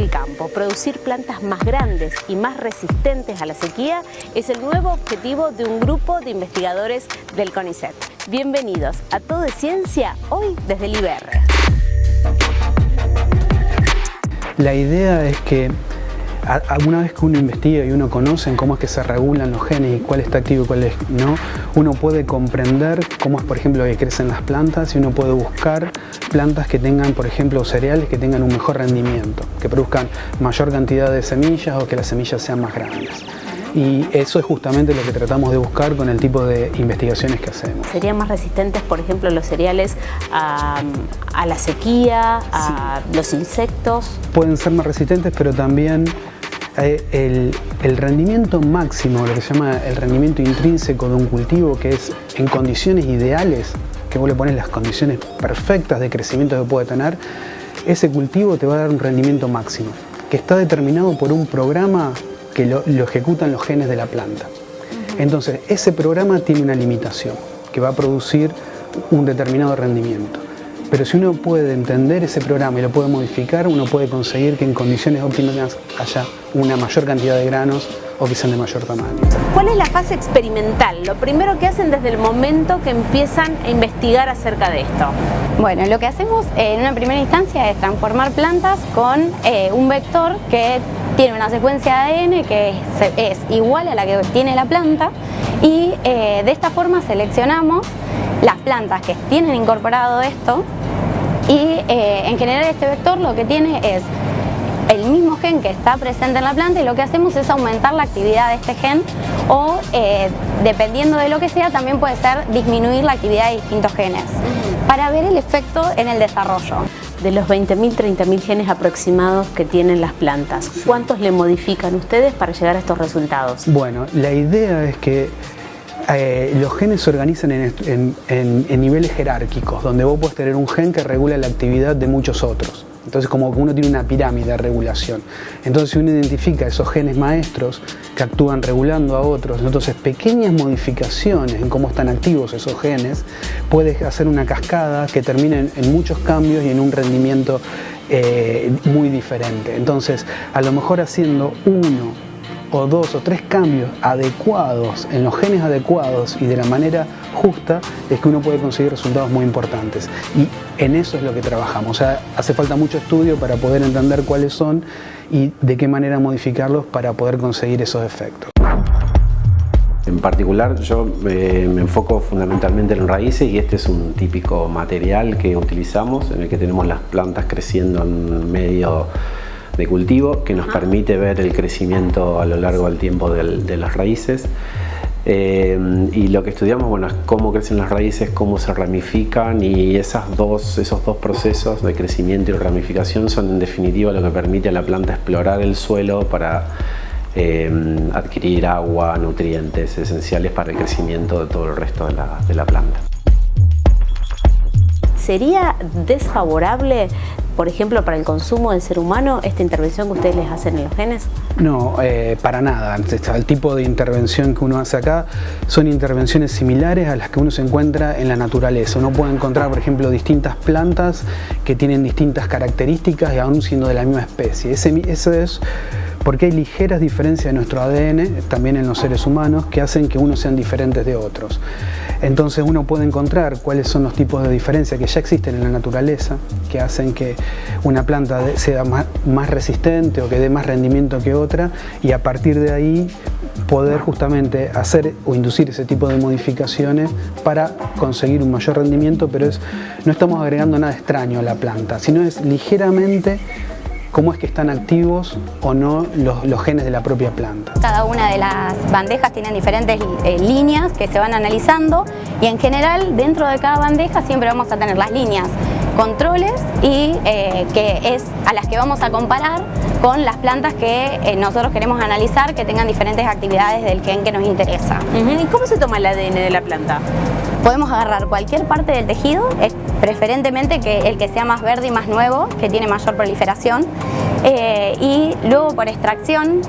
el campo. Producir plantas más grandes y más resistentes a la sequía es el nuevo objetivo de un grupo de investigadores del CONICET. Bienvenidos a Todo es Ciencia, hoy desde el IBR. La idea es que una vez que uno investiga y uno conoce en cómo es que se regulan los genes y cuál está activo y cuál es no, uno puede comprender cómo es, por ejemplo, que crecen las plantas, y uno puede buscar plantas que tengan, por ejemplo, cereales que tengan un mejor rendimiento, que produzcan mayor cantidad de semillas o que las semillas sean más grandes. Y eso es justamente lo que tratamos de buscar con el tipo de investigaciones que hacemos. ¿Serían más resistentes, por ejemplo, los cereales a la sequía, a los insectos? Pueden ser más resistentes, pero también el rendimiento máximo, lo que se llama el rendimiento intrínseco de un cultivo, que es en condiciones ideales, que vos le pones las condiciones perfectas de crecimiento que puede tener, ese cultivo te va a dar un rendimiento máximo, que está determinado por un programa que lo ejecutan los genes de la planta. Entonces, ese programa tiene una limitación, que va a producir un determinado rendimiento. Pero si uno puede entender ese programa y lo puede modificar, uno puede conseguir que en condiciones óptimas haya una mayor cantidad de granos o que sean de mayor tamaño. ¿Cuál es la fase experimental? Lo primero que hacen desde el momento que empiezan a investigar acerca de esto. Bueno, lo que hacemos en una primera instancia es transformar plantas con un vector que tiene una secuencia de ADN que es igual a la que tiene la planta, y de esta forma seleccionamos las plantas que tienen incorporado esto, y en general este vector lo que tiene es el mismo gen que está presente en la planta, y lo que hacemos es aumentar la actividad de este gen, o dependiendo de lo que sea, también puede ser disminuir la actividad de distintos genes para ver el efecto en el desarrollo. De los 20.000, 30.000 genes aproximados que tienen las plantas, ¿cuántos le modifican ustedes para llegar a estos resultados? Bueno, la idea es que los genes se organizan en niveles jerárquicos, donde vos podés tener un gen que regula la actividad de muchos otros. Entonces, como que uno tiene una pirámide de regulación. Entonces, si uno identifica esos genes maestros que actúan regulando a otros, entonces pequeñas modificaciones en cómo están activos esos genes, puede hacer una cascada que termine en muchos cambios y en un rendimiento muy diferente. Entonces, a lo mejor haciendo uno o dos o tres cambios adecuados, en los genes adecuados y de la manera justa, es que uno puede conseguir resultados muy importantes. Y en eso es lo que trabajamos. O sea, hace falta mucho estudio para poder entender cuáles son y de qué manera modificarlos para poder conseguir esos efectos. En particular, yo me enfoco fundamentalmente en raíces, y este es un típico material que utilizamos, en el que tenemos las plantas creciendo en medio de cultivo, que nos permite ver el crecimiento a lo largo del tiempo de las raíces. Y lo que estudiamos, bueno, es cómo crecen las raíces, cómo se ramifican, y esos dos procesos de crecimiento y ramificación son en definitiva lo que permite a la planta explorar el suelo para adquirir agua, nutrientes esenciales para el crecimiento de todo el resto de la planta. ¿¿Sería desfavorable, por ejemplo, para el consumo del ser humano, esta intervención que ustedes les hacen en los genes? No, para nada. El tipo de intervención que uno hace acá son intervenciones similares a las que uno se encuentra en la naturaleza. Uno puede encontrar, por ejemplo, distintas plantas que tienen distintas características y aún siendo de la misma especie. Eso es porque hay ligeras diferencias en nuestro ADN, también en los seres humanos, que hacen que unos sean diferentes de otros. Entonces uno puede encontrar cuáles son los tipos de diferencia que ya existen en la naturaleza, que hacen que una planta sea más resistente o que dé más rendimiento que otra, y a partir de ahí poder justamente hacer o inducir ese tipo de modificaciones para conseguir un mayor rendimiento, pero no estamos agregando nada extraño a la planta, sino es ligeramente cómo es que están activos o no los genes de la propia planta. Cada una de las bandejas tienen diferentes líneas que se van analizando, y en general dentro de cada bandeja siempre vamos a tener las líneas controles, y que es a las que vamos a comparar con las plantas que nosotros queremos analizar, que tengan diferentes actividades del gen que nos interesa. ¿Y cómo se toma el ADN de la planta? Podemos agarrar cualquier parte del tejido, preferentemente que el que sea más verde y más nuevo, que tiene mayor proliferación, y luego por extracción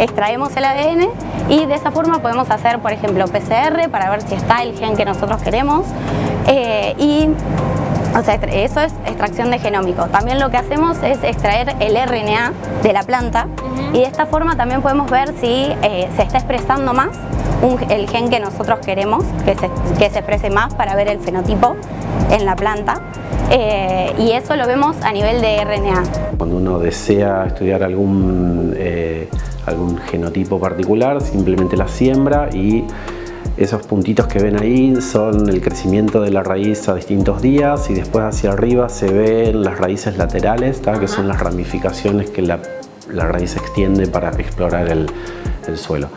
extraemos el ADN, y de esa forma podemos hacer, por ejemplo, PCR para ver si está el gen que nosotros queremos, y O sea, eso es extracción de genómico. También lo que hacemos es extraer el RNA de la planta y de esta forma también podemos ver si se está expresando más el gen que nosotros queremos que se exprese más para ver el fenotipo en la planta. Y eso lo vemos a nivel de RNA. Cuando uno desea estudiar algún genotipo particular, simplemente la siembra y esos puntitos que ven ahí son el crecimiento de la raíz a distintos días y después hacia arriba se ven las raíces laterales, que son las ramificaciones que la raíz extiende para explorar el suelo.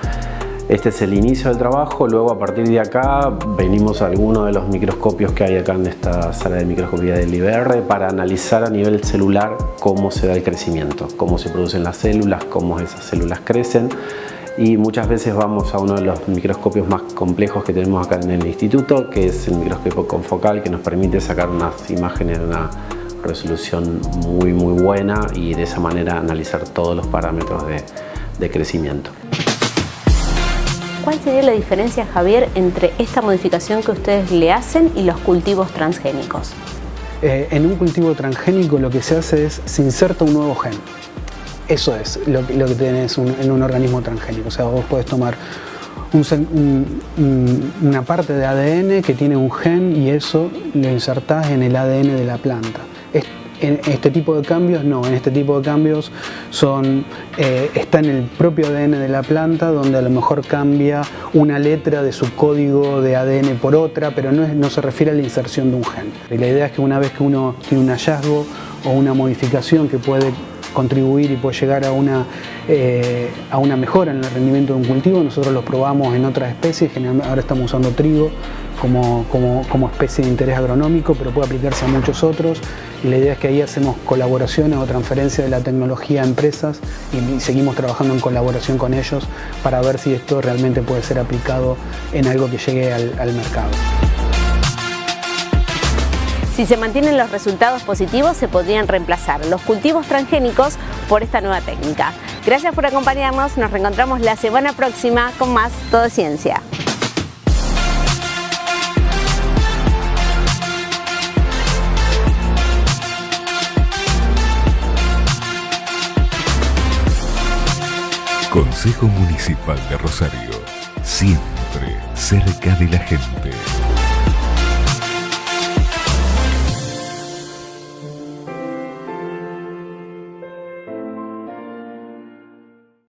Este es el inicio del trabajo, luego a partir de acá venimos a algunos de los microscopios que hay acá en esta sala de microscopía del IBR para analizar a nivel celular cómo se da el crecimiento, cómo se producen las células, cómo esas células crecen. Y muchas veces vamos a uno de los microscopios más complejos que tenemos acá en el instituto, que es el microscopio confocal, que nos permite sacar unas imágenes de una resolución muy buena y de esa manera analizar todos los parámetros de crecimiento. ¿Cuál sería la diferencia, Javier, entre esta modificación que ustedes le hacen y los cultivos transgénicos? En un cultivo transgénico lo que se hace es se inserta un nuevo gen. Eso es lo que tenés en un organismo transgénico. O sea, vos podés tomar una parte de ADN que tiene un gen y eso lo insertás en el ADN de la planta. En este tipo de cambios no, en este tipo de cambios está en el propio ADN de la planta, donde a lo mejor cambia una letra de su código de ADN por otra, pero no se refiere a la inserción de un gen. Y la idea es que una vez que uno tiene un hallazgo o una modificación que puede contribuir y puede llegar a una mejora en el rendimiento de un cultivo, nosotros los probamos en otras especies. Generalmente ahora estamos usando trigo como especie de interés agronómico, pero puede aplicarse a muchos otros, y la idea es que ahí hacemos colaboraciones o transferencia de la tecnología a empresas y seguimos trabajando en colaboración con ellos para ver si esto realmente puede ser aplicado en algo que llegue al mercado. Si se mantienen los resultados positivos, se podrían reemplazar los cultivos transgénicos por esta nueva técnica. Gracias por acompañarnos, nos reencontramos la semana próxima con más Todo Ciencia. Consejo Municipal de Rosario, siempre cerca de la gente.